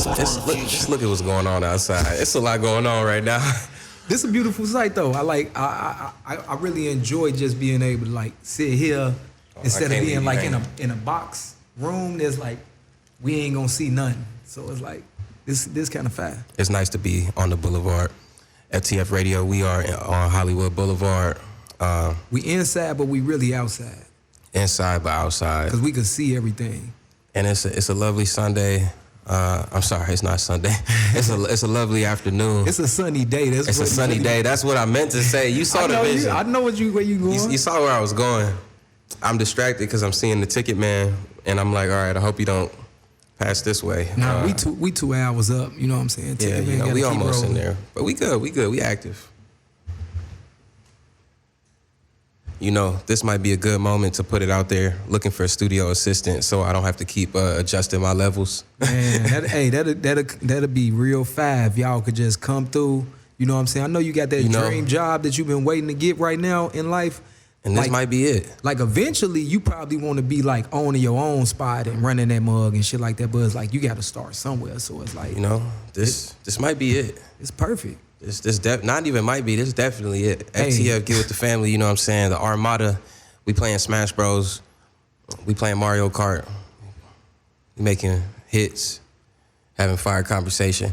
Just look at what's going on outside. It's a lot going on right now. This is a beautiful sight though. I really enjoy just being able to like sit here instead of being like in a box room. There's like we ain't gonna see nothing. So it's like this kind of fire. It's nice to be on the boulevard. FTF Radio, we are on Hollywood Boulevard. We inside, but we really outside. Inside, but outside. Because we can see everything. And it's a lovely Sunday. I'm sorry, it's not Sunday. It's a lovely afternoon. It's a sunny day. It's a sunny day. That's what I meant to say. You saw the vision. I know where you going. You saw where I was going. I'm distracted because I'm seeing the ticket man, and I'm like, all right, I hope you don't pass this way. Nah, we 2 hours up. You know what I'm saying? Yeah, you know, we almost in there, but we good. We active. You know, this might be a good moment to put it out there, looking for a studio assistant so I don't have to keep adjusting my levels. Man, that'll be real five. Y'all could just come through. You know what I'm saying? I know you got that dream job that you've been waiting to get right now in life. And this might be it. Like eventually you probably want to be like owning your own spot and running that mug and shit like that. But it's like you got to start somewhere. So it's like, you know, this might be it. It's perfect. Not even might be, this is definitely it. FTF, get with the family, you know what I'm saying? The Armada, we playing Smash Bros. We playing Mario Kart. We making hits, having fire conversation.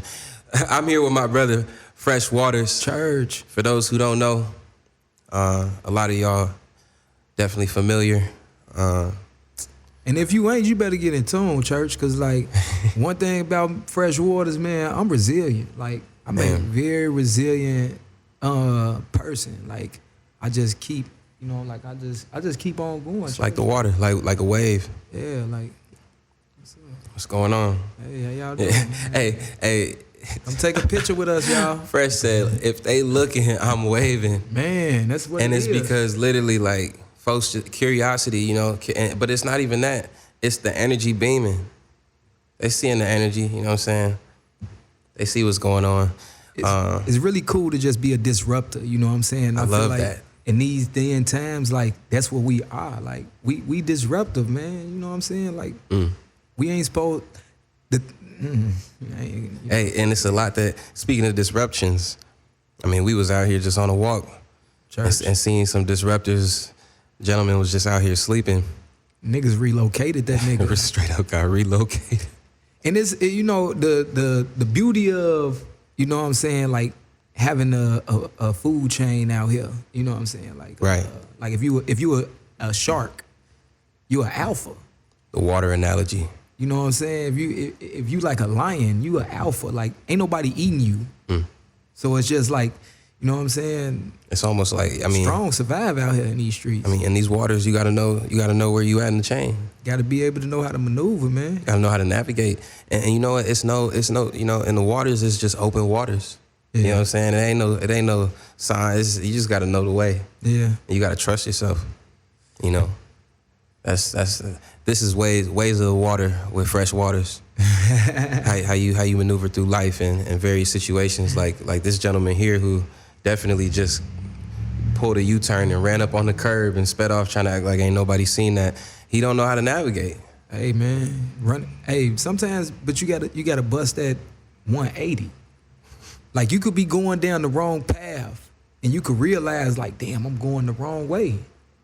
I'm here with my brother, Frsh Waters. Church. For those who don't know, a lot of y'all definitely familiar. And if you ain't, you better get in tune, church, because like one thing about Frsh Waters, man, I'm resilient. Like, I'm a very resilient person. Like, I just keep, you know, like I just keep on going. It's like the water, like a wave. Yeah, like. What's going on? Hey, how y'all doing? Hey. Come take a picture with us, y'all. Frsh said, if they looking, I'm waving. Man, that's what and it it's is. Because literally, like, folks, just curiosity, you know, but it's not even that. It's the energy beaming. They seeing the energy, you know what I'm saying? They see what's going on. It's really cool to just be a disruptor, you know what I'm saying? I feel love like that. In these day and times, like, that's what we are. Like, we disruptive, man. You know what I'm saying? Like, we ain't supposed to... Hey, and it's a lot that, speaking of disruptions, I mean, we was out here just on a walk and seeing some disruptors. Gentleman was just out here sleeping. Niggas relocated that nigga. Straight up got relocated. And it's, you know, the beauty of, you know what I'm saying, like having a food chain out here, you know what I'm saying? Like, right. Like if you were a shark, you an alpha. The water analogy. You know what I'm saying? If you like a lion, you an alpha. Like, ain't nobody eating you. So it's just like, you know what I'm saying? It's almost like, I mean, strong survive out here in these streets. I mean, in these waters, you gotta know where you at in the chain. Gotta be able to know how to maneuver, man. Gotta know how to navigate. And you know what? It's no, you know, in the waters, it's just open waters. Yeah. You know what I'm saying? It ain't no signs. You just gotta know the way. Yeah. And you gotta trust yourself. You know, this is ways of the water with Frsh Waters. how you maneuver through life in various situations. Like this gentleman here who definitely just pulled a U-turn and ran up on the curb and sped off trying to act like ain't nobody seen that. He don't know how to navigate. Hey man, sometimes, but you gotta bust that 180. Like, you could be going down the wrong path and you could realize, like, damn, I'm going the wrong way.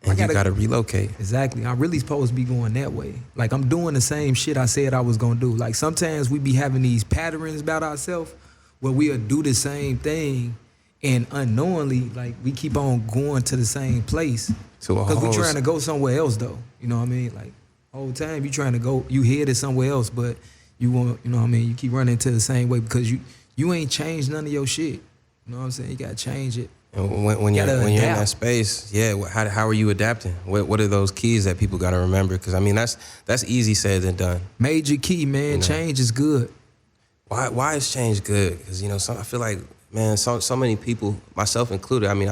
And you gotta relocate. Exactly. I'm really supposed to be going that way. Like, I'm doing the same shit I said I was gonna do. Like, sometimes we be having these patterns about ourselves where we'll do the same thing, and unknowingly, like, we keep on going to the same place. Because we're trying to go somewhere else, though. You know what I mean? Like, whole time you trying to go, you headed somewhere else, but you want, you know what I mean? You keep running to the same way because you ain't changed none of your shit. You know what I'm saying? You gotta change it. And when you're in that space, how are you adapting? What are those keys that people gotta remember? Because I mean, that's easy said than done. Major key, man. You know? Change is good. Why is change good? Because you know, I feel like, man, so many people, myself included. I mean,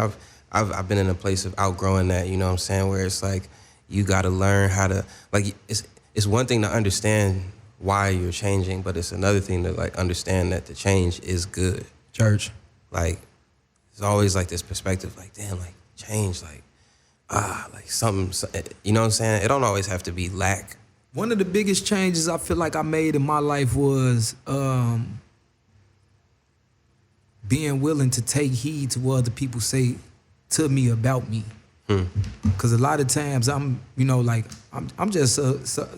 I've been in a place of outgrowing that. You know what I'm saying? Where it's like you gotta learn how to, like, it's one thing to understand why you're changing, but it's another thing to like understand that the change is good. Church. Like, there's always like this perspective, like, damn, like change, like something, you know what I'm saying? It don't always have to be lack. One of the biggest changes I feel like I made in my life was being willing to take heed to what other people say to me about me. Because a lot of times I'm just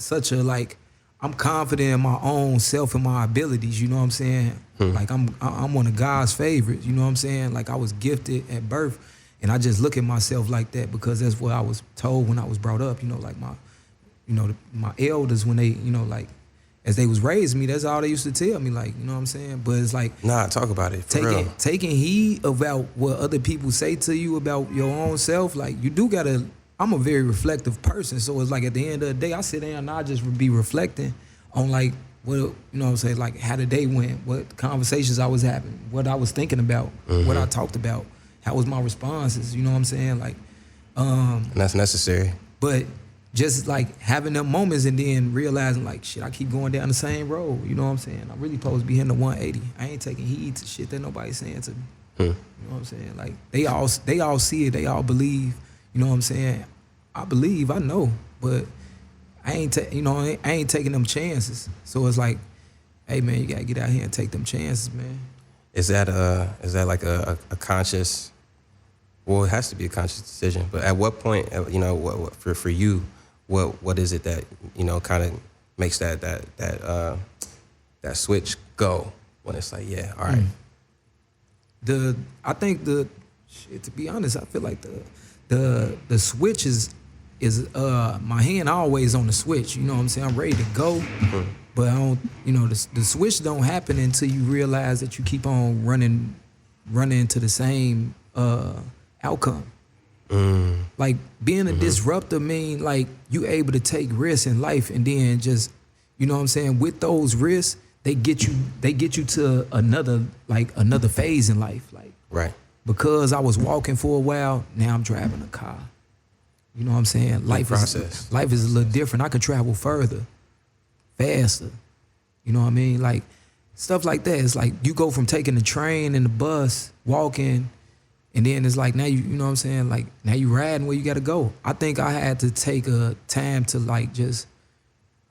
such a like, I'm confident in my own self and my abilities, you know what I'm saying? Like I'm one of God's favorites, you know what I'm saying? Like I was gifted at birth, and I just look at myself like that because that's what I was told when I was brought up, like my elders, when they, like as they was raising me, that's all they used to tell me, like, you know what I'm saying? But it's like, Nah, talk about it, for real. Taking heed about what other people say to you about your own self, like you do gotta, I'm a very reflective person, so it's like at the end of the day, I sit down and I just be reflecting on like what, you know what I'm saying, like how the day went, what conversations I was having, what I was thinking about, what I talked about, how was my responses, you know what I'm saying, like, and that's necessary. But just like having them moments and then realizing like, shit, I keep going down the same road, you know what I'm saying? I'm really supposed to be hitting the 180. I ain't taking heed to shit that nobody's saying to me. You know what I'm saying? Like they all see it, they all believe, you know what I'm saying? I believe, I know, but I ain't taking them chances. So it's like, hey man, you gotta get out here and take them chances, man. Is that like a conscious? Well, it has to be a conscious decision. But at what point, what for you, what is it that kind of makes that switch go when it's like, yeah, all right. I think to be honest, I feel like the switch is my hand always on the switch. You know what I'm saying? I'm ready to go, but I don't. The switch don't happen until you realize that you keep on running into the same outcome. Like being a disruptor mean like you able to take risks in life, and then just, you know what I'm saying, with those risks they get you to another phase in life. Like, right. Because I was walking for a while, now I'm driving a car. You know what I'm saying? Life is a little different. I could travel further, faster. You know what I mean? Like stuff like that. It's like you go from taking the train and the bus, walking, and then it's like now you know what I'm saying? Like now you riding where you gotta go. I think I had to take a time to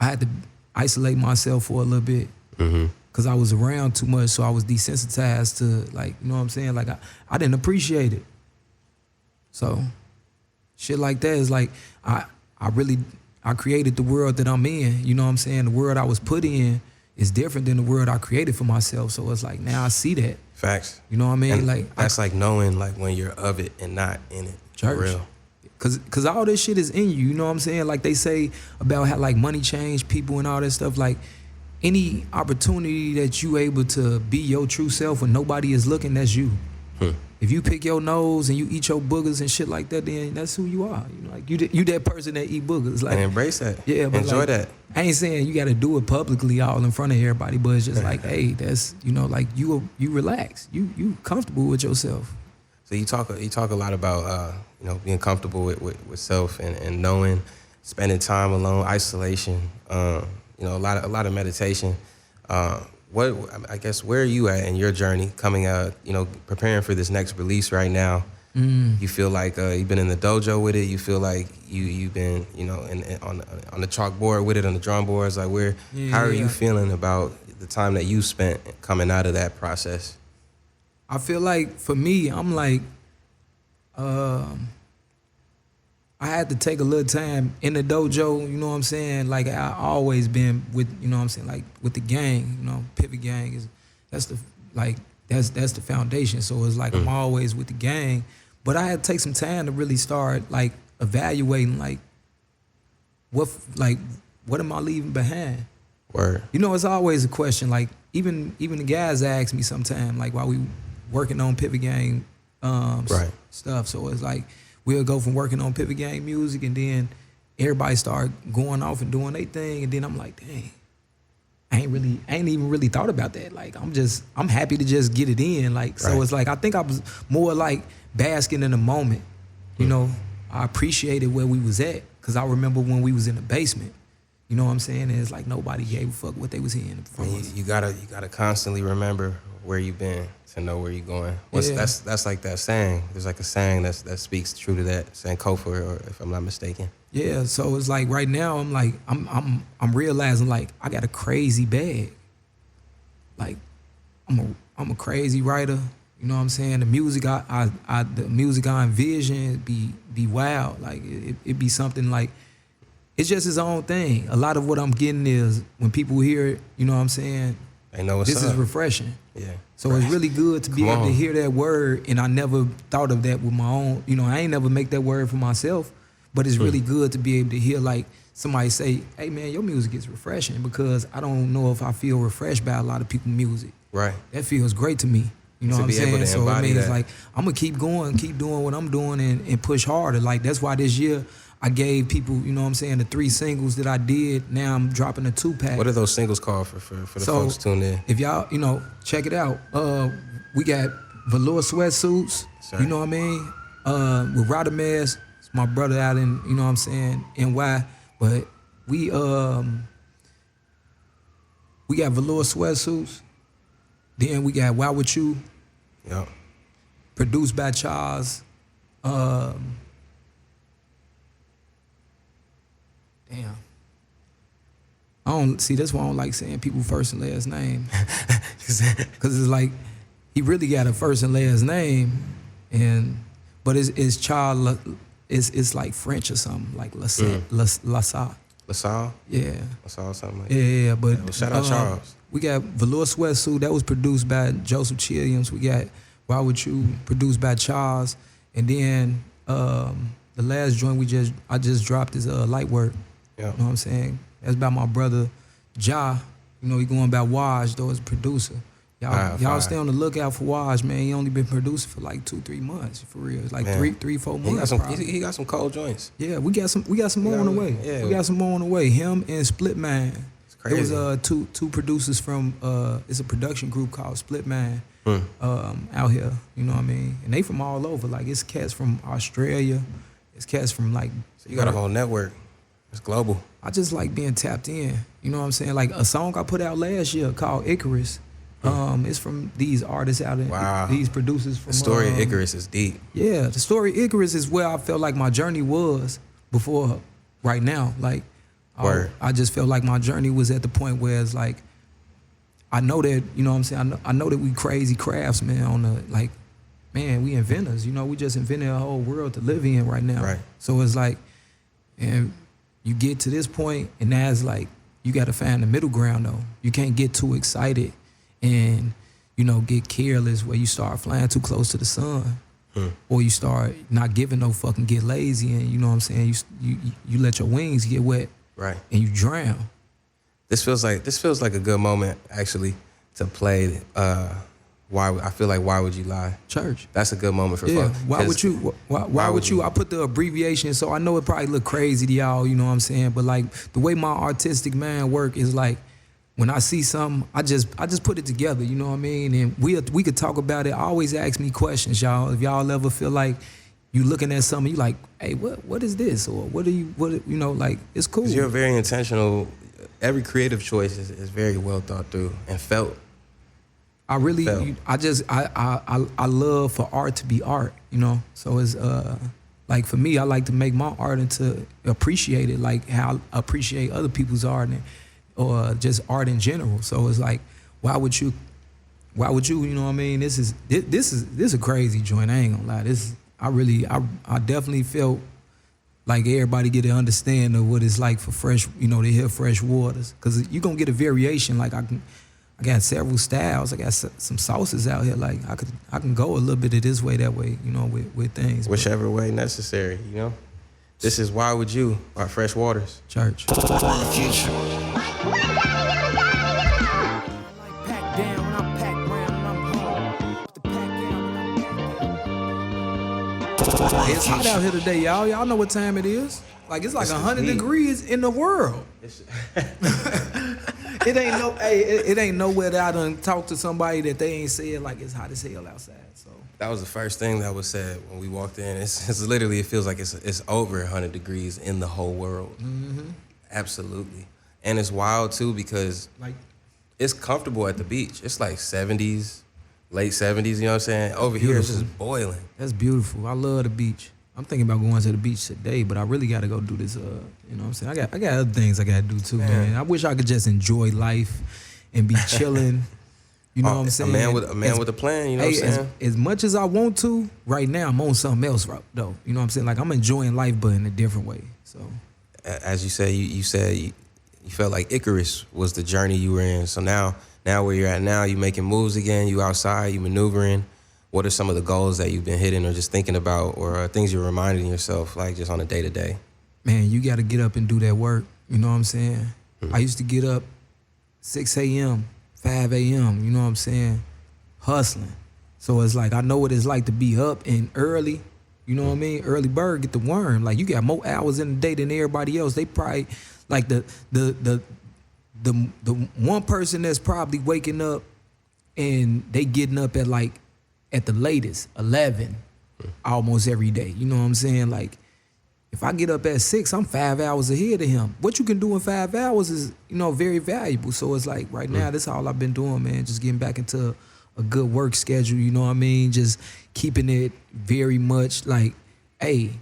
I had to isolate myself for a little bit. Cause I was around too much, so I was desensitized to, like, you know what I'm saying? Like I didn't appreciate it. So shit like that is like I created the world that I'm in. You know what I'm saying? The world I was put in is different than the world I created for myself. So it's like now I see that. Facts. You know what I mean? And like that's like knowing like when you're of it and not in it. Church. For real. Cause all this shit is in you. You know what I'm saying? Like they say about how like money change people and all that stuff. Like any opportunity that you able to be your true self when nobody is looking, that's you. If you pick your nose and you eat your boogers and shit like that, then that's who you are. You know, like you that person that eat boogers. Like, and embrace that. Yeah, but enjoy like, that. I ain't saying you got to do it publicly all in front of everybody, but it's just like, hey, that's, like you relax, you comfortable with yourself. So you talk a lot about being comfortable with self and knowing, spending time alone, isolation. A lot of meditation. What I guess where are you at in your journey coming out? Preparing for this next release right now. You feel like you've been in the dojo with it. You feel like you've been on the chalkboard with it, on the drum boards. Like where? Yeah, how are you feeling about the time that you spent coming out of that process? I feel like for me, I'm like, I had to take a little time in the dojo, you know what I'm saying? Like I always been with, you know what I'm saying, like with the gang, Pivot Gang that's the foundation. So it's like I'm always with the gang, but I had to take some time to really start like evaluating like what am I leaving behind? Word. It's always a question. Like even the guys ask me sometime, like while we working on Pivot Gang stuff. So it's like we'll go from working on Pivot Gang music, and then everybody start going off and doing their thing, and then I'm like, dang, I ain't even really thought about that. Like I'm happy to just get it in. Like so it's like I think I was more like basking in the moment. I appreciated where we was at, because I remember when we was in the basement. You know what I'm saying? And it's like nobody gave a fuck what they was hearing from us. You gotta constantly remember where you've been to know where you're going. That's like that saying. There's like a saying that speaks true to that. Saying Kofa, or if I'm not mistaken. Yeah, so it's like right now I'm like I'm realizing like I got a crazy bag. Like I'm a crazy writer. You know what I'm saying? The music the music I envision be wild. Like it be something like it's just his own thing. A lot of what I'm getting is when people hear it, you know what I'm saying? They know what's this up. is refreshing. Yeah. So it's really good to be able to hear that word, and I never thought of that with my own. You know, I ain't never make that word for myself, but it's really good to be able to hear like somebody say, "Hey man, your music is refreshing," because I don't know if I feel refreshed by a lot of people's music. Right. That feels great to me. You know what I'm saying? So I mean, it's like I'm gonna keep going, keep doing what I'm doing, and push harder. Like that's why this year I gave people, you know what I'm saying, the 3 singles that I did. Now I'm dropping a 2-pack. What are those singles called for the folks tuned in? If y'all, you know, check it out. We got velour sweatsuits. Sorry. You know what I mean? With Rodamez, it's my brother out in, you know what I'm saying, NY. But we got velour sweatsuits. Then we got Why With You. Yep. Produced by Charles. Damn. I don't see. That's why I don't like saying people first and last name, because it's like he really got a first and last name, but it's Charles. It's like French or something like LaSalle. LaSalle? Yeah. LaSalle, something like Yeah, but well, shout out Charles. We got Velour Sweatsuit that was produced by Joseph Chilliams. We got Why Would You produced by Charles, and then the last joint I just dropped is Light Work. Yeah. You know what I'm saying? That's by my brother Ja. You know, he going by Waj though as a producer. Y'all stay on the lookout for Waj, man. He only been producing for like 2-3 months, for real. It's like man. 3-4 months. He got some cold joints. Yeah, we got some more on the way. Yeah. We got some more on the way. Him and Split Man. It's crazy. It was two producers from it's a production group called Split Man out here. You know what I mean? And they from all over. Like it's cats from Australia. It's cats from like. So you got a whole network. It's global. I just like being tapped in. You know what I'm saying? Like a song I put out last year called Icarus. It's from these artists out there. These producers from. The story of Icarus is deep. Yeah, the story of Icarus is where I felt like my journey was before right now. Like I just felt like my journey was at the point where it's like I know that, you know what I'm saying, I know that we crazy craftsmen on the like, man, we inventors, you know, we just invented a whole world to live in right now. Right. So it's like, and you get to this point and now it's like you gotta find the middle ground though. You can't get too excited and, you know, get careless where you start flying too close to the sun. Or you start not giving no fucking, get lazy and, you know what I'm saying, you let your wings get wet. Right. And you drown. This feels like a good moment actually to play why would you lie? Church. That's a good moment for yeah. folks. Why would you? I put the abbreviation, so I know it probably look crazy to y'all, you know what I'm saying? But like the way my artistic mind work is like when I see something, I just put it together, you know what I mean? And we could talk about it. Always ask me questions, y'all. If y'all ever feel like you looking at something, you like, hey, what is this? Or what you know, like, it's cool. 'Cause you're very intentional. Every creative choice is very well thought through and felt. I love for art to be art, you know? So it's, like for me, I like to make my art and to appreciate it like how I appreciate other people's art or just art in general. So it's like, why would you, you know what I mean? This is a crazy joint, I ain't gonna lie. I definitely felt like everybody get an understanding of what it's like for Fresh, you know, to hear Frsh Waters. Cause you're gonna get a variation. Like I got several styles. I got some sauces out here. Like I can go a little bit of this way, that way, you know, with things. Whichever way necessary, you know? This is Why Would You by Frsh Waters. Church. For the future. It's hot out here today, y'all. Y'all know what time it is. Like it's like 100 degrees in the world. It ain't nowhere that I done talked to somebody that they ain't said like it's hot as hell outside. So that was the first thing that was said when we walked in. It's literally, it feels like it's over 100 degrees in the whole world. Mm-hmm. Absolutely. And it's wild too because like it's comfortable at the beach. It's like 70s, late 70s, you know what I'm saying? Over here it's just boiling. That's beautiful. I love the beach. I'm thinking about going to the beach today, but I really got to go do this. You know what I'm saying? I got other things I got to do too, man. I wish I could just enjoy life and be chilling. You know what I'm saying? A man with a plan. You know what I'm saying? As much as I want to, right now I'm on something else, though. You know what I'm saying? Like I'm enjoying life, but in a different way. So, as you say, you said you felt like Icarus was the journey you were in. So now where you're at now, you making moves again. You outside, you maneuvering. What are some of the goals that you've been hitting or just thinking about, or things you're reminding yourself, like just on a day-to-day? Man, you got to get up and do that work. You know what I'm saying? I used to get up 6 a.m., 5 a.m., you know what I'm saying? Hustling. So it's like I know what it's like to be up and early. You know what I mean? Early bird get the worm. Like you got more hours in the day than everybody else. They probably like the one person that's probably waking up and they getting up at the latest 11 almost every day. You know what I'm saying? Like if I get up at 6, I'm 5 hours ahead of him. What you can do in 5 hours is, you know, very valuable. So it's like right now, that's all I've been doing, man. Just getting back into a good work schedule, you know what I mean? Just keeping it very much like, hey,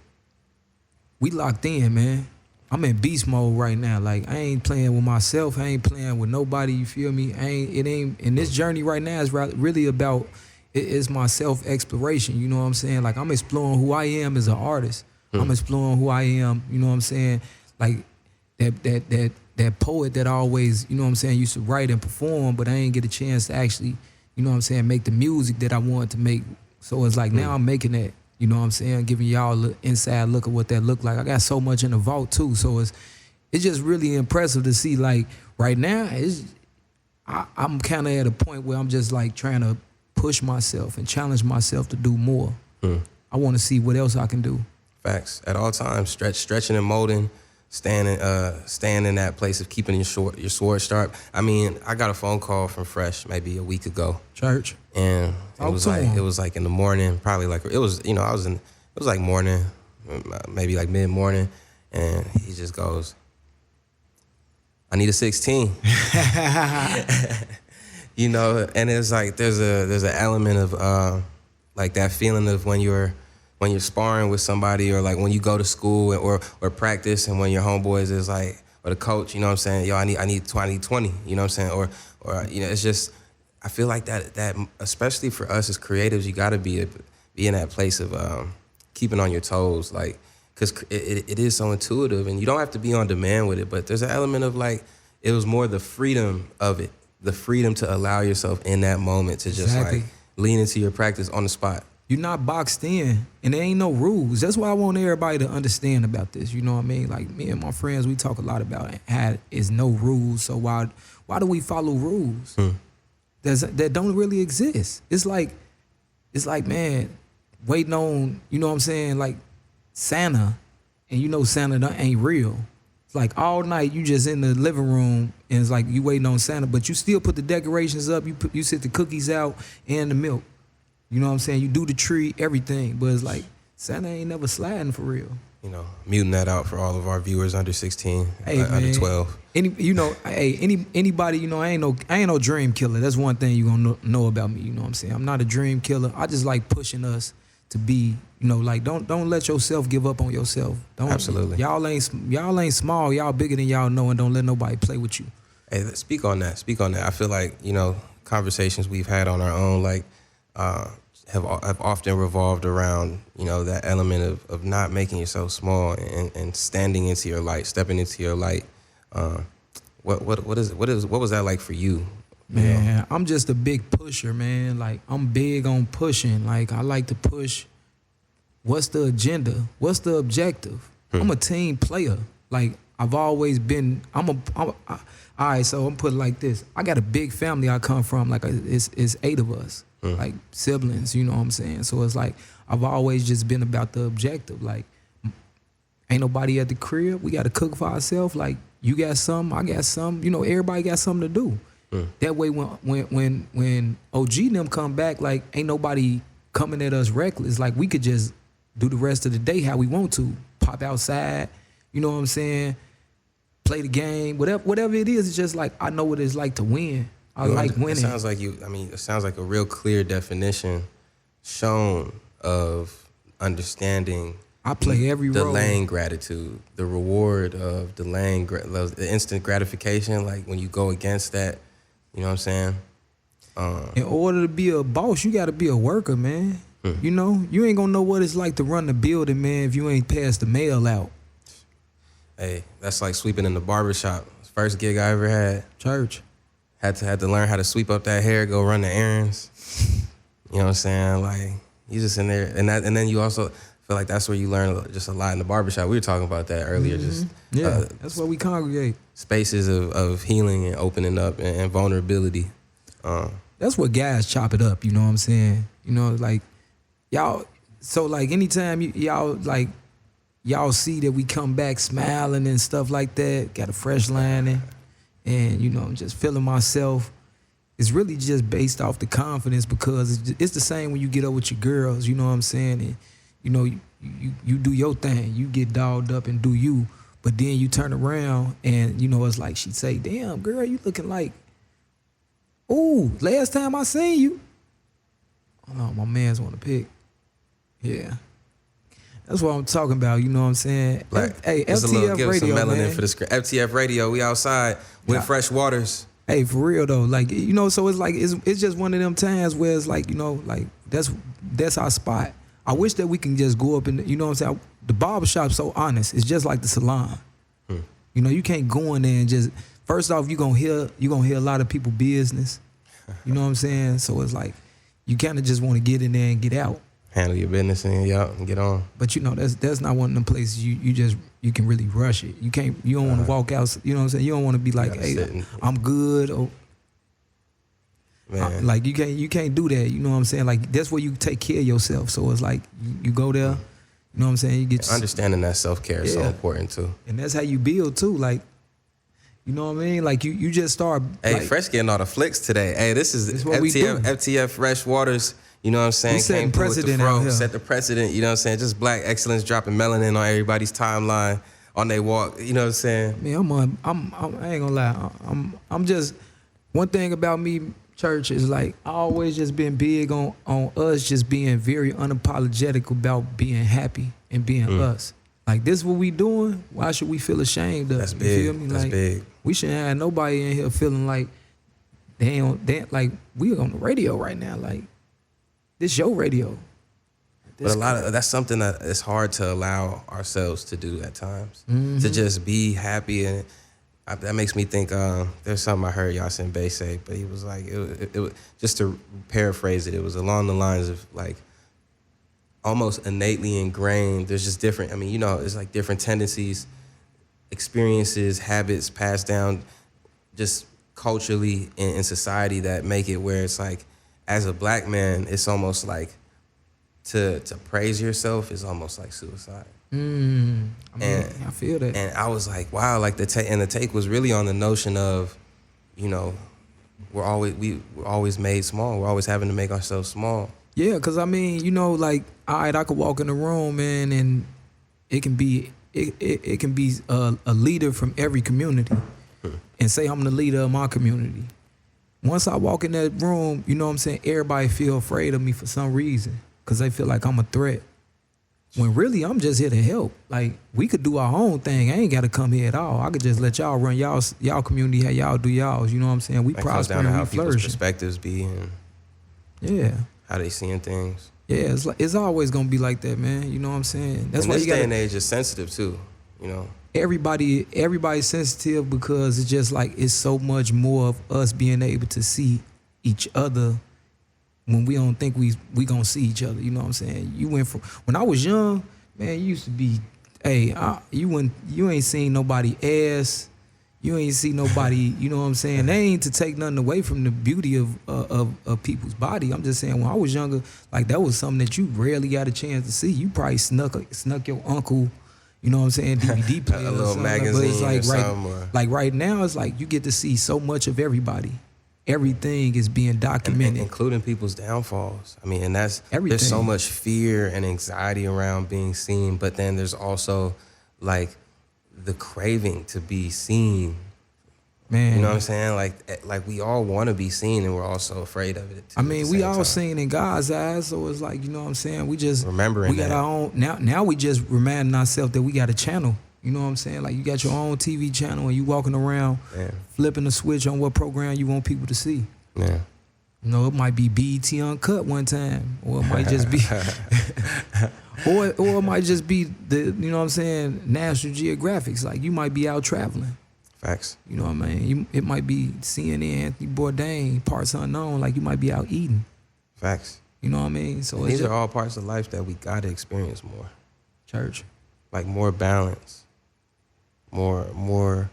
we locked in, man. I'm in beast mode right now. Like I ain't playing with myself. I ain't playing with nobody, you feel me? It ain't, and this journey right now is really about, it's my self-exploration, you know what I'm saying? Like I'm exploring who I am as an artist. I'm exploring who I am, you know what I'm saying? Like that poet that always, you know what I'm saying, used to write and perform, but I ain't get a chance to actually, you know what I'm saying, make the music that I wanted to make. So it's like now I'm making that, you know what I'm saying, giving y'all an inside look at what that looked like. I got so much in the vault too, so it's just really impressive to see. Like right now, I'm kind of at a point where I'm just like trying to push myself and challenge myself to do more. I want to see what else I can do. Facts. At all times, stretching and molding, staying in that place of keeping your sword sharp. I mean, I got a phone call from Frsh maybe a week ago. Church. And it was like in the morning, probably like it was like morning, maybe like mid morning, and he just goes, "I need a 16." You know, and it's like there's an element of like that feeling of when you're sparring with somebody, or like when you go to school or practice, and when your homeboys is like, or the coach, you know what I'm saying, yo, I need 20, you know what I'm saying, or you know, it's just, I feel like that especially for us as creatives, you got to be in that place of keeping on your toes, like, because it is so intuitive, and you don't have to be on demand with it, but there's an element of like, it was more the freedom of it, the freedom to allow yourself in that moment to just like lean into your practice on the spot. You're not boxed in, and there ain't no rules. That's what I want everybody to understand about this. You know what I mean? Like me and my friends, we talk a lot about how is no rules. So why do we follow rules that don't really exist? It's like, man, waiting on, you know what I'm saying, like Santa, and you know Santa ain't real. It's like all night you just in the living room, and it's like you waiting on Santa, but you still put the decorations up. You sit the cookies out and the milk. You know what I'm saying? You do the tree, everything, but it's like Santa ain't never sliding for real. You know, muting that out for all of our viewers under 16, hey, under 12. Anybody, you know, I ain't no dream killer. That's one thing you gonna know about me. You know what I'm saying? I'm not a dream killer. I just like pushing us to be, you know, like don't let yourself give up on yourself. Absolutely. Y'all ain't small. Y'all bigger than y'all know, and don't let nobody play with you. Hey, speak on that. I feel like, you know, conversations we've had on our own, like, have often revolved around, you know, that element of not making yourself small and standing into your light, stepping into your light. What was that like for you? Man, you know? I'm just a big pusher, man. Like I'm big on pushing. Like I like to push. What's the agenda? What's the objective? I'm a team player. Like I've always been. All right, so I'm put it like this. I got a big family I come from. Like it's 8 of us. Like siblings, you know what I'm saying? So it's like I've always just been about the objective. Like ain't nobody at the crib. We got to cook for ourselves. Like you got some, I got some. You know, everybody got something to do. That way, when OG and them come back, like ain't nobody coming at us reckless. Like we could just do the rest of the day how we want to. Pop outside, you know what I'm saying? Play the game, whatever it is. It's just like I know what it's like to win. I like winning. It sounds like it sounds like a real clear definition shown of understanding I play every role. Delaying gratitude, the reward of delaying the instant gratification, like when you go against that, you know what I'm saying? In order to be a boss, you got to be a worker, man. You know, you ain't gonna know what it's like to run the building, man, if you ain't passed the mail out. Hey, that's like sweeping in the barbershop. First gig I ever had. Church. Had to learn how to sweep up that hair, go run the errands. You know what I'm saying? Like, you just in there, and then you also feel like that's where you learn just a lot in the barbershop. We were talking about that earlier. Just that's where we congregate. Spaces of healing and opening up and vulnerability. That's what guys chop it up. You know what I'm saying? You know, like y'all. So like anytime y'all see that we come back smiling and stuff like that, got a fresh line and you know, I'm just feeling myself. It's really just based off the confidence, because it's the same when you get up with your girls, you know what I'm saying? And, you know, you do your thing. You get dolled up and do you. But then you turn around and, you know, it's like she'd say, damn, girl, you looking like, ooh, last time I seen you. Oh, no, my man's want to pick. Yeah. That's what I'm talking about, you know what I'm saying? Like, hey, give FTF some Radio, melanin man. for the screen. FTF Radio, we outside with Frsh Waters. Hey, for real though, like, you know, so it's like it's just one of them times where it's like, you know, like that's our spot. I wish that we can just go up and, you know what I'm saying? The barbershop's so honest. It's just like the salon. You know, you can't go in there and just, first off, you're gonna hear a lot of people business. You know what I'm saying? So it's like you kind of just want to get in there and get out. Handle your business and get out and get on. But you know, that's not one of them places you can really rush it. You don't want to walk out, you know what I'm saying? You don't want to be like, hey, I'm good. Or, man. Like you can't do that, you know what I'm saying? Like that's where you take care of yourself. So it's like you go there, you know what I'm saying? You get understanding that self-care is so important too. And that's how you build too, like, you know what I mean? Like you just start. Hey, like, Frsh getting all the flicks today. Hey, this is what we do. FTF Frsh Waters. You know what I'm saying? We setting Came through with the precedent fro, out here. set the precedent. You know what I'm saying? Just black excellence dropping melanin on everybody's timeline on their walk. You know what I'm saying? Man, I ain't gonna lie. I'm just, one thing about me, church, is like I always just been big on us just being very unapologetic about being happy and being us. Like this is what we doing. Why should we feel ashamed of? That's You big. feel me? That's like big. we shouldn't have nobody in here feeling like they like we on the radio right now. Like this your radio. But that's something that it's hard to allow ourselves to do at times. To just be happy, and that makes me think. There's something I heard Yasin Bey say, but he was like, it just to paraphrase it, it was along the lines of like almost innately ingrained. There's just different. I mean, you know, it's like different tendencies, experiences, habits passed down, just culturally in society that make it where it's like, as a black man, it's almost like to praise yourself is almost like suicide. I mean, I feel that. And I was like, wow, like the take was really on the notion of, you know, we're always made small. We're always having to make ourselves small. Yeah, because I mean, you know, like, all right, I could walk in the room, man, and it can be a leader from every community and say I'm the leader of my community. Once I walk in that room, you know what I'm saying, everybody feel afraid of me for some reason because they feel like I'm a threat. When really, I'm just here to help. Like, we could do our own thing. I ain't got to come here at all. I could just let y'all run y'all community, how y'all do y'all's. You know what I'm saying? We prosper and we flourish. People's perspectives be and how they seeing things. Yeah, it's always going to be like that, man. You know what I'm saying? That's why this day and age is sensitive, too, you know? Everybody's sensitive because it's just like it's so much more of us being able to see each other when we don't think we gonna see each other. You know what I'm saying? You went from when I was young, man. You used to be, you ain't seen nobody ass. You ain't see nobody. You know what I'm saying? They ain't to take nothing away from the beauty of people's body. I'm just saying when I was younger, like that was something that you rarely got a chance to see. You probably snuck your uncle. You know what I'm saying? DVD player, a little magazine, but it's like or something. Like right now, it's like you get to see so much of everybody. Everything is being documented, including people's downfalls. I mean, and that's everything. There's so much fear and anxiety around being seen, but then there's also like the craving to be seen Man. You know what I'm saying? Like we all want to be seen, and we're all so afraid of it. I mean, we all seen in God's eyes, so it's like, you know what I'm saying? We just remembering we got our own. Now we just reminding ourselves that we got a channel. You know what I'm saying? Like you got your own TV channel, and you walking around flipping the switch on what program you want people to see. Yeah. You know, it might be BET Uncut one time, or it might just be, or it might just be the, you know what I'm saying, National Geographics. Like you might be out traveling. Facts. You know what I mean? It might be CNN, Anthony Bourdain, Parts Unknown. Like you might be out eating. Facts. You know what I mean? So these are all parts of life that we gotta experience more. Church. Like more balance, more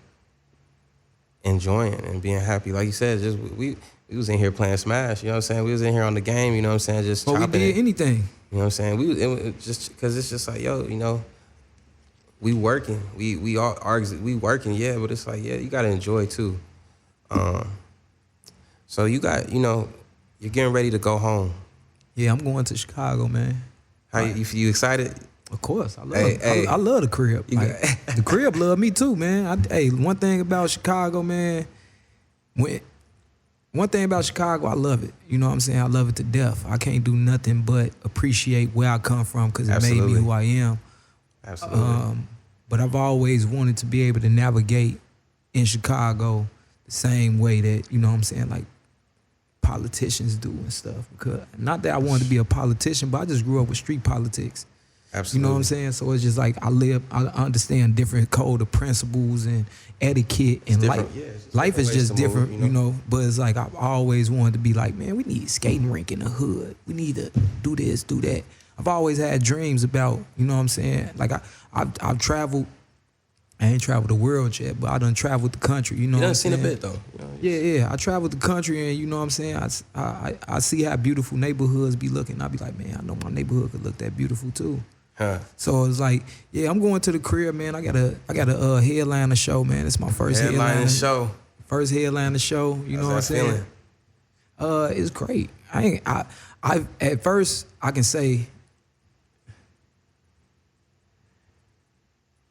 enjoying and being happy. Like you said, just we was in here playing Smash. You know what I'm saying? We was in here on the game. You know what I'm saying? Just chopping. We did anything. You know what I'm saying? It was just because it's just like, yo, you know. We working, we all argue, we working, yeah, but it's like, yeah, you gotta enjoy too. So you got, you know, you're getting ready to go home. Yeah, I'm going to Chicago, man. How you excited? Of course, I love. I love the crib. Like, the crib love me too, man. One thing about Chicago, man. One thing about Chicago, I love it. You know what I'm saying? I love it to death. I can't do nothing but appreciate where I come from because it made me who I am. Absolutely. But I've always wanted to be able to navigate in Chicago the same way that, you know what I'm saying, like politicians do and stuff. Because not that I wanted to be a politician, but I just grew up with street politics. Absolutely. You know what I'm saying? So it's just like I understand different code of principles and etiquette and life. Yeah, life is just different, you know. But it's like I've always wanted to be like, man, we need a skating rink in the hood. We need to do this, do that. I've always had dreams about, you know what I'm saying? Like I've traveled. I ain't traveled the world yet, but I done traveled the country. You know, you done seen a bit though. You know, yeah. I traveled the country, and you know what I'm saying. I see how beautiful neighborhoods be looking. I be like, man, I know my neighborhood could look that beautiful too. Huh. So it's like, yeah, I'm going to the crib, man. I got a headliner show, man. It's my first headliner show. First headliner show. You know what I'm saying? It's great. I at first I can say.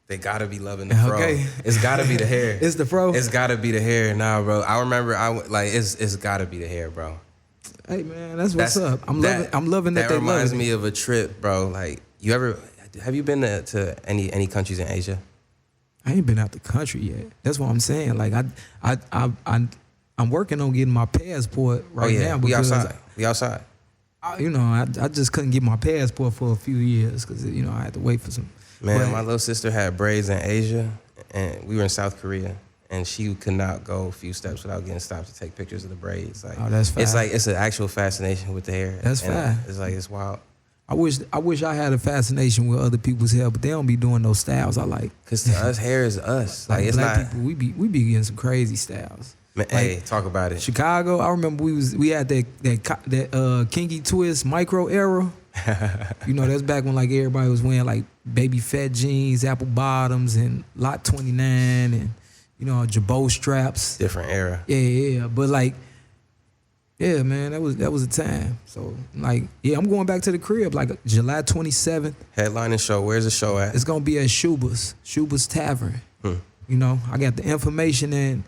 They gotta be loving the fro. Okay. It's gotta be the hair. It's the fro. It's gotta be the hair. Nah, bro. I remember. It's gotta be the hair, bro. Hey, man, that's what's up. I'm loving that. That reminds me of a trip, bro. Like, have you been to any countries in Asia? I ain't been out the country yet. That's what I'm saying. Like, I'm working on getting my passport now. We outside. We outside. You know, I just couldn't get my passport for a few years because you know I had to wait for some. Man, my little sister had braids in Asia, and we were in South Korea, and she could not go a few steps without getting stopped to take pictures of the braids. Like, oh, that's fine. It's like it's an actual fascination with the hair. That's fine. It's like it's wild. I wish I had a fascination with other people's hair, but they don't be doing those styles I like. Cause to us, hair is us. Like it's black not. People, we be getting some crazy styles. Man, like, hey, talk about it. Chicago, I remember we had that kinky twist micro era. You know, that's back when like everybody was wearing like baby fat jeans, apple bottoms, and lot 29, and you know jabot straps. Different era. Yeah. But like, yeah, man, that was a time. So like, yeah, I'm going back to the crib like July 27th. Headlining show. Where's the show at? It's gonna be at Shuba's Tavern. You know, I got the information and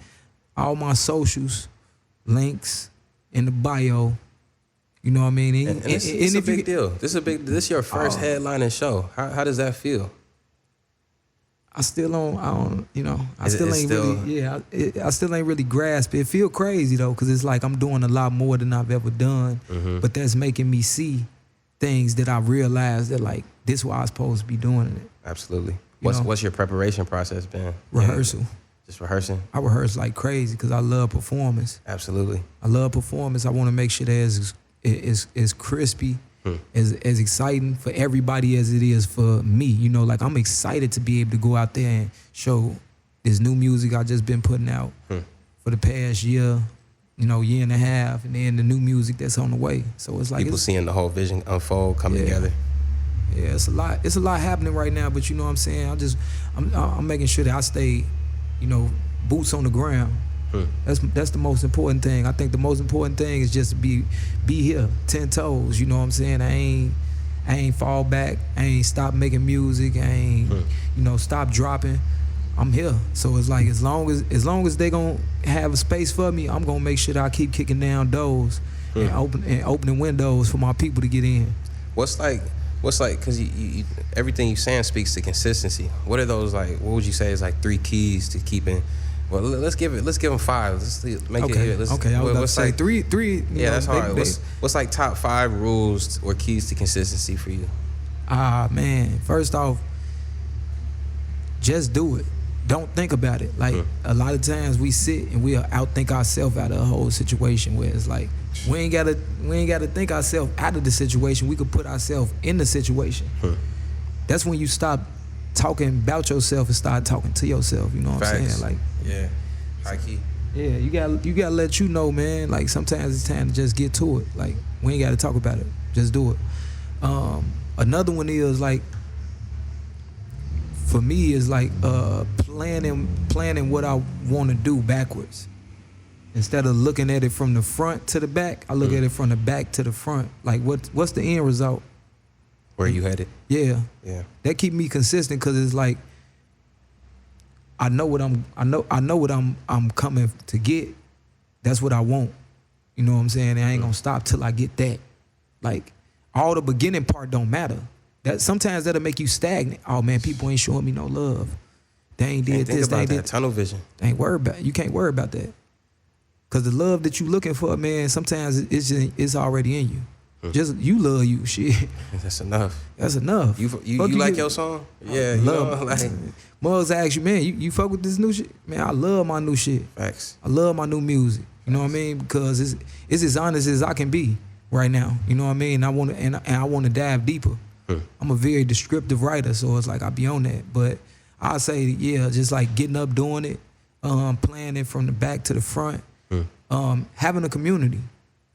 all my socials, links in the bio. You know what I mean? And it's a big deal. This is your first headlining show. How does that feel? I still ain't really grasp it. It feel crazy though, because it's like I'm doing a lot more than I've ever done. But that's making me see things that I realized that like this is why I was supposed to be doing it. Absolutely. What's your preparation process been? Rehearsal. Just rehearsing? I rehearse like crazy because I love performance. Absolutely. I love performance. I want to make sure that it's crispy, as exciting for everybody as it is for me. You know, like I'm excited to be able to go out there and show this new music I just been putting out for the past year, you know, year and a half, and then the new music that's on the way. So it's like people seeing the whole vision unfold, come together. Yeah, it's a lot. It's a lot happening right now, but you know what I'm saying. I'm making sure that I stay, you know, boots on the ground. That's the most important thing. I think the most important thing is just to be here, 10 toes. You know what I'm saying? I ain't fall back. I ain't stop making music. I ain't, you know, stop dropping. I'm here. So it's like as long as they gonna have a space for me, I'm gonna make sure that I keep kicking down doors and opening windows for my people to get in. What's like, because you everything you saying speaks to consistency. What are those like? What would you say is like 3 keys to keeping? Well, let's give them 5. Let's make it here. Okay, I was about to say like, three. Yeah, that's hard. What's like top 5 rules or keys to consistency for you? Man, first off, just do it. Don't think about it. Like a lot of times we sit and we'll outthink ourselves out of a whole situation where it's like we ain't gotta think ourselves out of the situation. We could put ourselves in the situation. That's when you stop talking about yourself and start talking to yourself. You know what I'm saying? Like, yeah, high key. Yeah, you gotta let you know, man. Like sometimes it's time to just get to it. Like we ain't gotta talk about it. Just do it. Another one is like, for me, is like planning what I want to do backwards. Instead of looking at it from the front to the back, I look at it from the back to the front. Like what's the end result? Where you headed? Yeah. Yeah. That keep me consistent because it's like I know what I'm coming to get. That's what I want. You know what I'm saying? And I ain't gonna stop till I get that. Like all the beginning part don't matter. That sometimes that'll make you stagnant. Oh man, people ain't showing me no love. They ain't did this. They ain't did tunnel vision. They ain't worried about. You can't worry about that. Cause the love that you looking for, man, sometimes it's already in you. Just you love you, shit. That's enough. That's enough. You like your song? Yeah, you love. know, like Mugs ask you, man, you fuck with this new shit? Man, I love my new shit. Facts. I love my new music. You know what I mean? Because it's as honest as I can be right now. You know what I mean? I want to dive deeper. I'm a very descriptive writer, so it's like I be on that. But I say, yeah, just like getting up, doing it, playing it from the back to the front, having a community.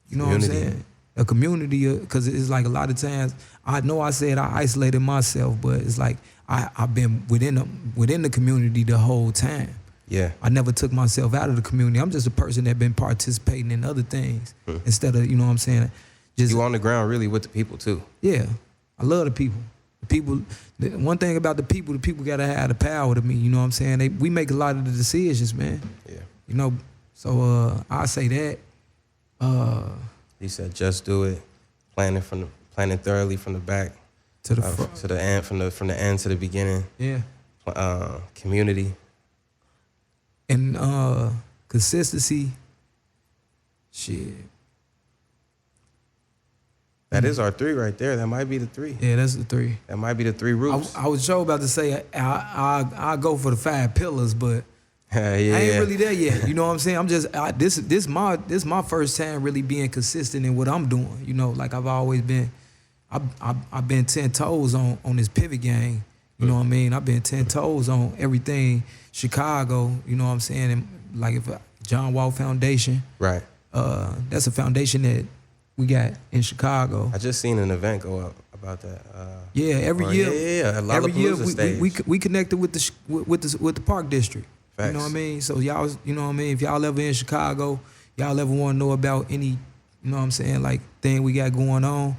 You know what I'm saying? A community, because it's like a lot of times, I know I said I isolated myself, but it's like I've been within the community the whole time. Yeah. I never took myself out of the community. I'm just a person that been participating in other things instead of, you know what I'm saying? Just you on the ground really with the people too. Yeah. I love the people. One thing about the people gotta have the power to me. You know what I'm saying? We make a lot of the decisions, man. Yeah. You know, so I say that. He said, just do it. Planning thoroughly from the back to the front, to the end, from the end to the beginning. Yeah. Community. And consistency. Shit. That is our 3 right there. That might be the 3. Yeah, that's the 3. That might be the 3 roots. I was sure about to say I go for the 5 pillars, but yeah, I ain't really there yet. You know what I'm saying? I'm just this my first time really being consistent in what I'm doing. You know, like I've always been. I've been 10 toes on this pivot game. You know what I mean? I've been 10 toes on everything Chicago. You know what I'm saying? And like if John Wall Foundation. Right. That's a foundation that we got in Chicago. I just seen an event go up about that. Yeah, every year. Yeah, every year we connected with the Park District. Facts. You know what I mean? So y'all, you know what I mean? If y'all ever in Chicago, y'all ever want to know about any, you know what I'm saying, like thing we got going on,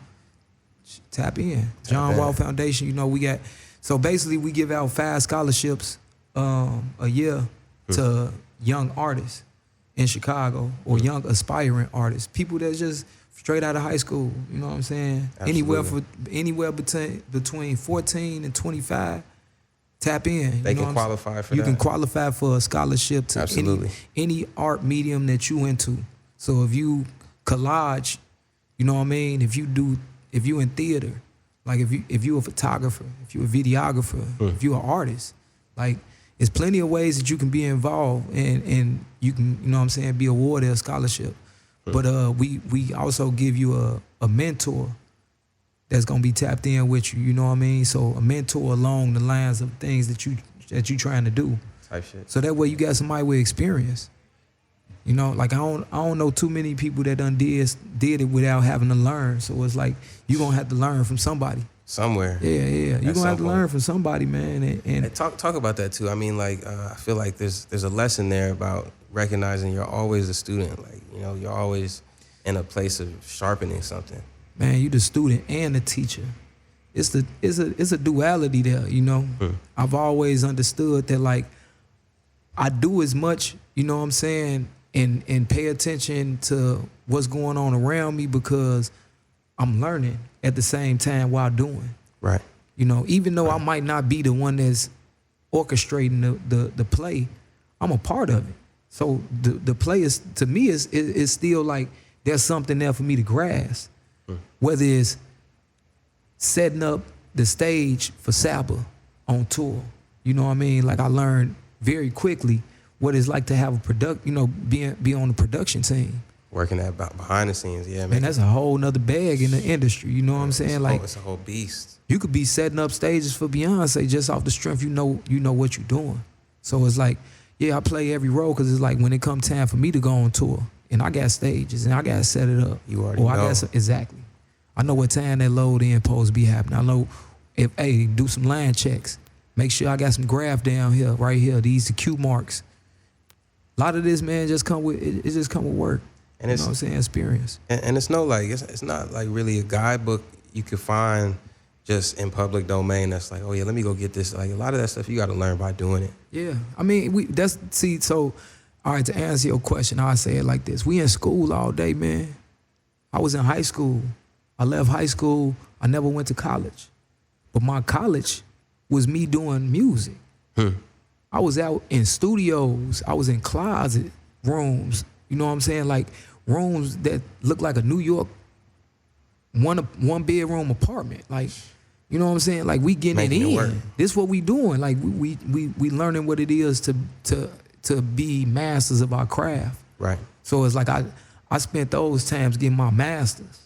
tap in. John Wall Foundation, you know, we got, so basically we give out 5 scholarships a year to young artists in Chicago or young aspiring artists, people that's just straight out of high school, you know what I'm saying? Absolutely. Anywhere between 14 and 25. Tap in. They can qualify for that. You can qualify for a scholarship to any art medium that you into. So if you collage, you know what I mean? If you in theater, like if you a photographer, if you a videographer, if you an artist, like there's plenty of ways that you can be involved and you can, you know what I'm saying, be awarded a scholarship. But we also give you a mentor that's gonna be tapped in with you, you know what I mean? So a mentor along the lines of things that you trying to do. Type shit. So that way you got somebody with experience. You know, like I don't know too many people that done did it without having to learn. So it's like you gonna have to learn from somebody. Somewhere. Yeah. You gonna have to learn from somebody, man. And talk about that too. I mean, like I feel like there's a lesson there about recognizing you're always a student. Like, you know, you're always in a place of sharpening something. Man, you the student and the teacher. It's a duality there, you know. I've always understood that, like, I do as much, you know what I'm saying, and pay attention to what's going on around me because I'm learning at the same time while doing. Right. You know, even though I might not be the one that's orchestrating the play, I'm a part of it. So the play is, to me, is still like there's something there for me to grasp. Whether it's setting up the stage for Saba on tour. You know what I mean? Like I learned very quickly what it's like to have a be on the production team. Working that behind the scenes, yeah, man. Man, that's a whole nother bag in the industry. You know what I'm saying? Like it's a whole beast. You could be setting up stages for Beyonce just off the strength you know what you're doing. So it's like, yeah, I play every role because it's like when it come time for me to go on tour and I got stages and I got to set it up. You already know. Exactly. I know what time that load in supposed to be happening. I know if, hey, do some line checks. Make sure I got some graph down here, right here. These the cue marks. A lot of this, man, just come with it just come with work. And you know what I'm saying? Experience. And it's no like it's not like really a guidebook you could find just in public domain that's like, oh yeah, let me go get this. Like a lot of that stuff you got to learn by doing it. Yeah. I mean, so all right, to answer your question, I'll say it like this. We in school all day, man. I was in high school. I left high school. I never went to college. But my college was me doing music. I was out in studios. I was in closet rooms. You know what I'm saying? Like rooms that look like a New York one bedroom apartment. Like, you know what I'm saying? Like we getting Making it it in. work. This what we doing. Like we learning what it is to be masters of our craft. Right. So it's like I spent those times getting my masters.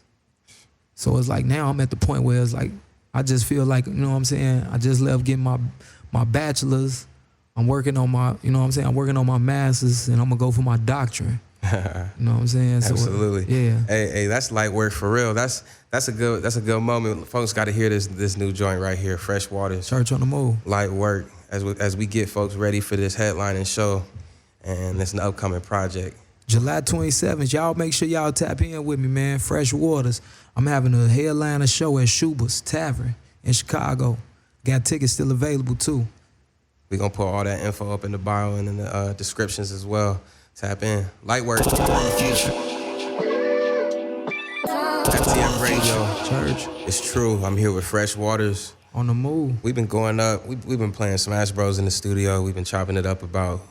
So it's like now I'm at the point where it's like I just feel like, you know what I'm saying, I just left getting my bachelor's. I'm working on my, you know what I'm saying, I'm working on my master's and I'm gonna go for my doctorate. You know what I'm saying? So, Absolutely. yeah. Hey, that's light work for real. That's a good moment. Folks got to hear this new joint right here, Frsh Waters. Church on the Move. Light work as we get folks ready for this headlining show, and it's an upcoming project. July 27th. Y'all make sure y'all tap in with me, man. Frsh Waters. I'm having a headliner show at Schubert's Tavern in Chicago. Got tickets still available too. We're going to put all that info up in the bio and in the descriptions as well. Tap in. Light work. FTF Radio. Church. It's true. I'm here with Frsh Waters. On the move. We've been going up. We've been playing Smash Bros in the studio. We've been chopping it up about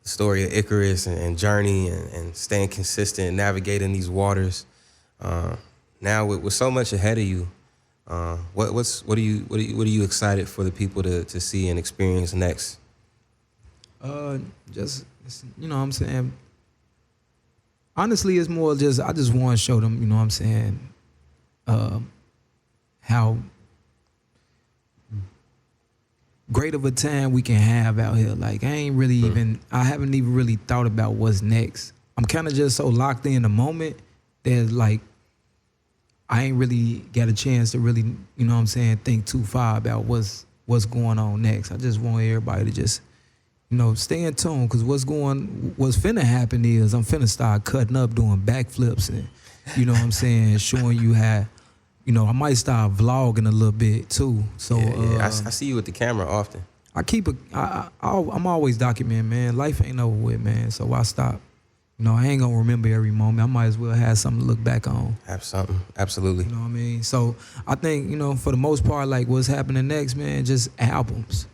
the story of Icarus and journey and staying consistent and navigating these waters. Now with so much ahead of you, what are you excited for the people to see and experience next? Just, you know what I'm saying? Honestly, it's more just, I just want to show them, you know what I'm saying, how great of a time we can have out here. Like, I haven't even really thought about what's next. I'm kind of just so locked in the moment that, like, I ain't really got a chance to really, you know what I'm saying, think too far about what's going on next. I just want everybody to just, you know, stay in tune, because what's finna happen is I'm finna start cutting up, doing backflips and, you know what I'm saying, showing you how, you know, I might start vlogging a little bit too. So I see you with the camera often. I'm always documenting, man. Life ain't over with, man. So why stop? You know, I ain't gonna remember every moment. I might as well have something to look back on. Have something, absolutely. You know what I mean? So I think, you know, for the most part, like what's happening next, man, just albums.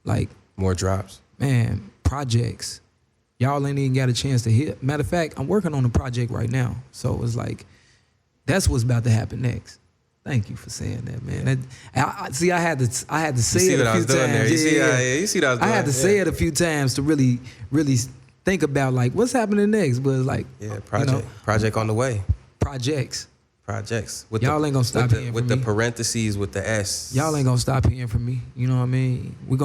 Like more drops. Man, projects. Y'all ain't even got a chance to hit. Matter of fact, I'm working on a project right now. So it's like, that's what's about to happen next. Thank you for saying that, man. I had to say it a few times. You see what I was doing? I had to say it a few times to really think about like what's happening next. But like, project on the way. Projects. With y'all ain't gonna stop hearing from me. With the parentheses with the S. Y'all ain't gonna stop hearing from me. You know what I mean? We're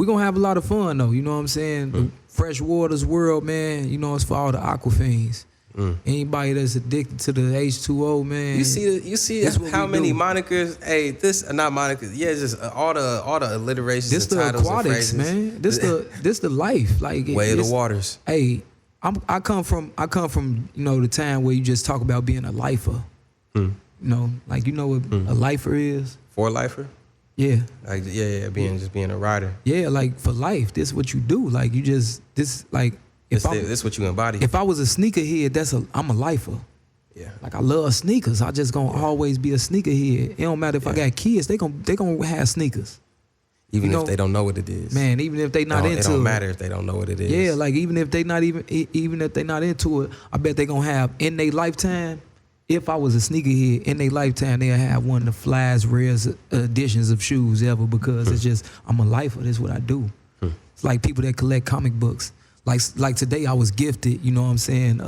gonna have a lot of fun though. You know what I'm saying? The Frsh Waters world, man. You know, it's for all the aqua fiends. Anybody that's addicted to the H2O, man. You see how many monikers? Hey, this not monikers. Yeah, just all the alliterations. This and the titles aquatics, and phrases. man. This the life. Like way of the waters. Hey, I come from you know the time where you just talk about being a lifer. You know, like you know what a lifer is. For lifer. Yeah. Like being a rider. Yeah, like for life. This is what you do. Like you just This is what you embody. if I was a sneakerhead, I'm a lifer. Yeah. Like I love sneakers. I just gonna always be a sneakerhead. It don't matter if I got kids, they gonna have sneakers. Even if they don't know what it is. Man, even if they not into it. It don't matter if they don't know what it is. Yeah, like even if they not into it, I bet they gonna have in their lifetime. If I was a sneakerhead in their lifetime, they'll have one of the flyest, rarest editions of shoes ever because it's just I'm a lifer. This is what I do. It's like people that collect comic books. Like today, I was gifted. You know what I'm saying?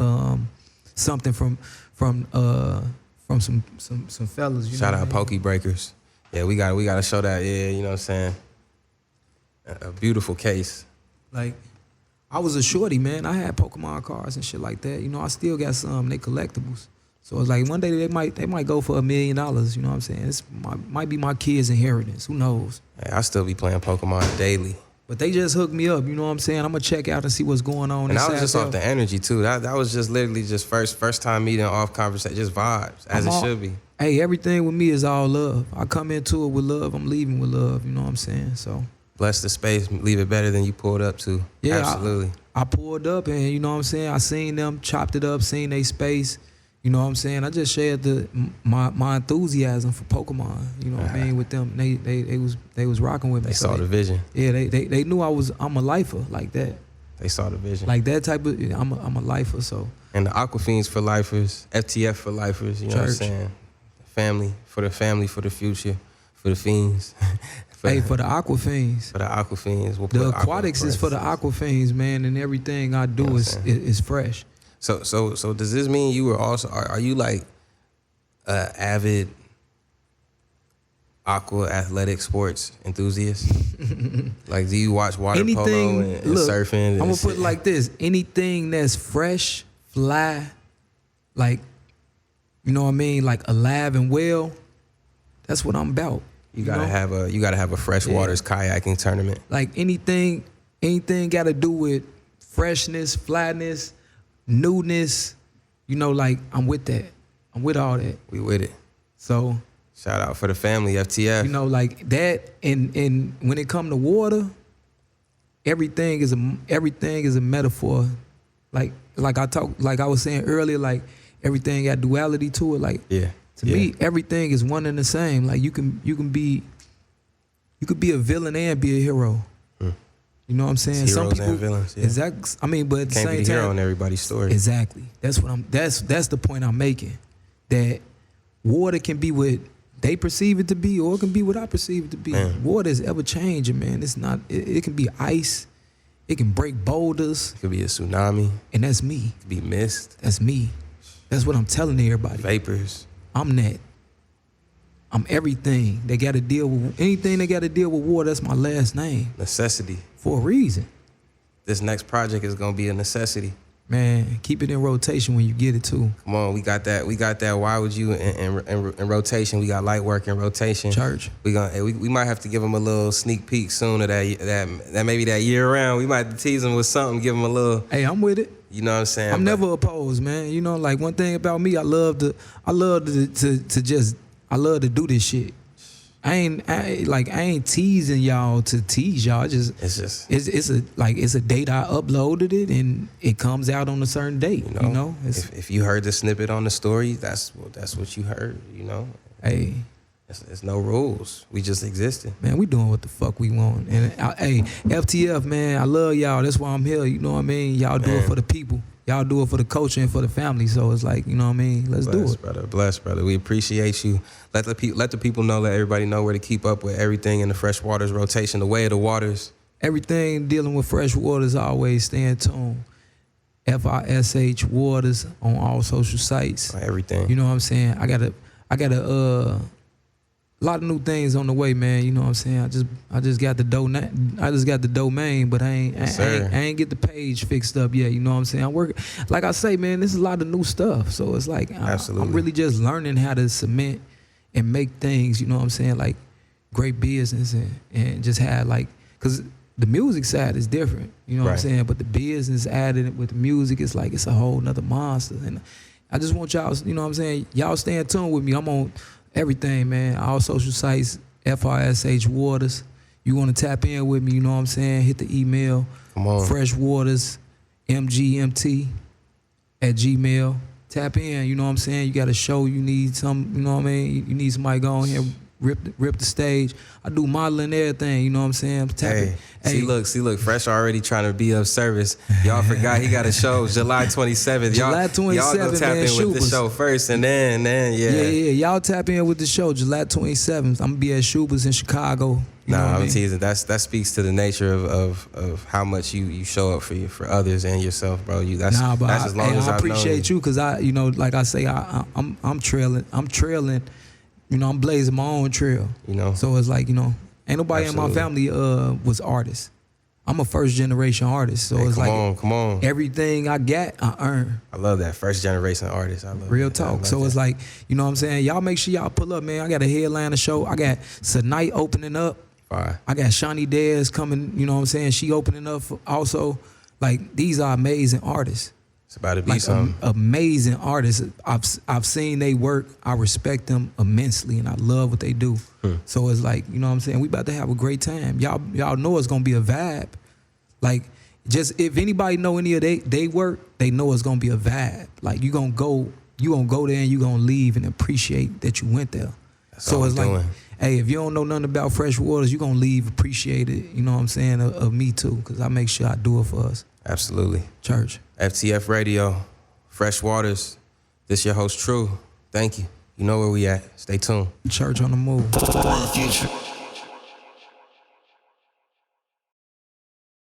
Something from some fellas. You Shout know out Pokey Breakers. Yeah, we gotta show that. Yeah, you know what I'm saying. A beautiful case. Like, I was a shorty, man. I had Pokemon cards and shit like that. You know, I still got some. They collectibles. So it's like one day they might go for $1 million. You know what I'm saying? It's might be my kids' inheritance. Who knows? Hey, I still be playing Pokemon daily. But they just hooked me up. You know what I'm saying? I'm gonna check out and see what's going on. And that was just off the energy too. That was just literally just first time meeting, off conversation, just vibes as it should be. Hey, everything with me is all love. I come into it with love. I'm leaving with love. You know what I'm saying? So. Bless the space, leave it better than you pulled up to. Yeah, absolutely. I pulled up and you know what I'm saying? I seen them, chopped it up, seen they space. You know what I'm saying? I just shared my enthusiasm for Pokemon. You know what I mean with them. They was rocking with me. They saw the vision. Yeah, they knew I'm a lifer like that. They saw the vision. Like that type of I'm a lifer. So. And the Aquafiends for lifers, FTF for lifers. You know what I'm saying? Family, for the future, for the fiends. For the Aquafiends. For the Aquafiends. We'll the aquatics is for the Aquafiends, man, and everything I do is fresh. So does this mean you were also, are you like an avid aqua athletic sports enthusiast? Like, do you watch water polo and surfing? I'm gonna put it like this: anything that's fresh, fly, like, you know what I mean, like alive and well. That's what I'm about. You gotta have a Frsh Waters kayaking tournament. Like anything got to do with freshness, flatness, newness. You know, like I'm with that. I'm with all that. We with it. So shout out for the family, FTF. You know, like that. And when it come to water, everything is a metaphor. Like I was saying earlier, like everything got duality to it. Like to me, everything is one and the same. Like you could be a villain and be a hero. You know what I'm saying? It's heroes some people and villains. Yeah. Exactly. I mean, but at the same time, can't be the hero in everybody's story. Exactly. That's the point I'm making. That water can be what they perceive it to be, or it can be what I perceive it to be. Man. Water is ever changing, man. It's not. It can be ice. It can break boulders. It could be a tsunami. And that's me. It could be mist. That's me. That's what I'm telling everybody. Vapors. I'm that. I'm everything. They got to deal with anything. They got to deal with water. That's my last name. Necessity. For a reason. This next project is gonna be a necessity. Man, keep it in rotation when you get it too. Come on, we got that. Why would you in rotation? We got light work in rotation. Church. We might have to give them a little sneak peek soon of that maybe that year round. We might tease them with something, give them a little. Hey, I'm with it. You know what I'm saying? I'm never opposed, man. You know, like one thing about me, I love to do this shit. I ain't teasing y'all to tease y'all. It's a date I uploaded it and it comes out on a certain date. You know, if you heard the snippet on the story, that's what you heard. You know, hey, it's no rules. We just existing. Man, we doing what the fuck we want. And hey, FTF, man, I love y'all. That's why I'm here. You know what I mean? Y'all do it for the people. Y'all do it for the culture and for the family. So it's like, you know what I mean? Let's do it. Bless, brother. We appreciate you. Let the people know, let everybody know where to keep up with everything in the Frsh Waters rotation, the way of the waters. Everything dealing with Frsh Waters, always stay in tune. FRSH Waters on all social sites. Everything. You know what I'm saying? I got a lot of new things on the way, man. You know what I'm saying? I just got the domain, but I ain't get the page fixed up yet. You know what I'm saying? I'm working. Like I say, man, this is a lot of new stuff. So it's like I'm really just learning how to cement and make things. You know what I'm saying? Like great business and just have like, cause the music side is different. You know what I'm saying? But the business added with the music, it's like it's a whole nother monster. And I just want y'all, you know what I'm saying? Y'all stay in tune with me. I'm on everything, man. All social sites, FRSH Waters. You want to tap in with me, you know what I'm saying? Hit the email. Come on. Frsh Waters, mgmt@gmail. Tap in, you know what I'm saying? You got a show, you need some, you know what I mean? You need somebody go on here, rip the stage. I do modeling and everything, you know what I'm saying? Hey, see, look, Frsh already trying to be of service. Y'all forgot he got a show July 27th. July 27th, y'all go tap in with the show first, and then, Yeah, y'all tap in with the show July 27th. I'm gonna be at Schuber's in Chicago. I'm teasing. That speaks to the nature of how much you show up for others and yourself, bro. That's as long as I appreciate you, because I, you know, like I say, I'm trailing. You know, I'm blazing my own trail. You know, so it's like, you know, ain't nobody in my family was artists. I'm a first generation artist, so it's like come on. Everything I got, I earn. I love that, first generation artist. I love real that. talk. So it's like, you know what I'm saying? Y'all make sure y'all pull up, man. I got a headliner show. I got Tonight opening up. Fire. I got Shawnee Dez coming, you know what I'm saying? She opening up also. Like, these are amazing artists. It's about to be like something. Amazing artists. I've seen they work. I respect them immensely, and I love what they do. So it's like, you know what I'm saying? We about to have a great time. Y'all know it's gonna be a vibe. Like, just if anybody know any of they work, they know it's gonna be a vibe. Like, you gonna go there and you gonna leave and appreciate that you went there. So it's like, hey, if you don't know nothing about Frsh Waters, you gonna leave appreciated, you know what I'm saying, of me too, because I make sure I do it for us. Absolutely. Church. FTF Radio, Frsh Waters. This your host, True. Thank you. You know where we at. Stay tuned. Church on the move. For the future.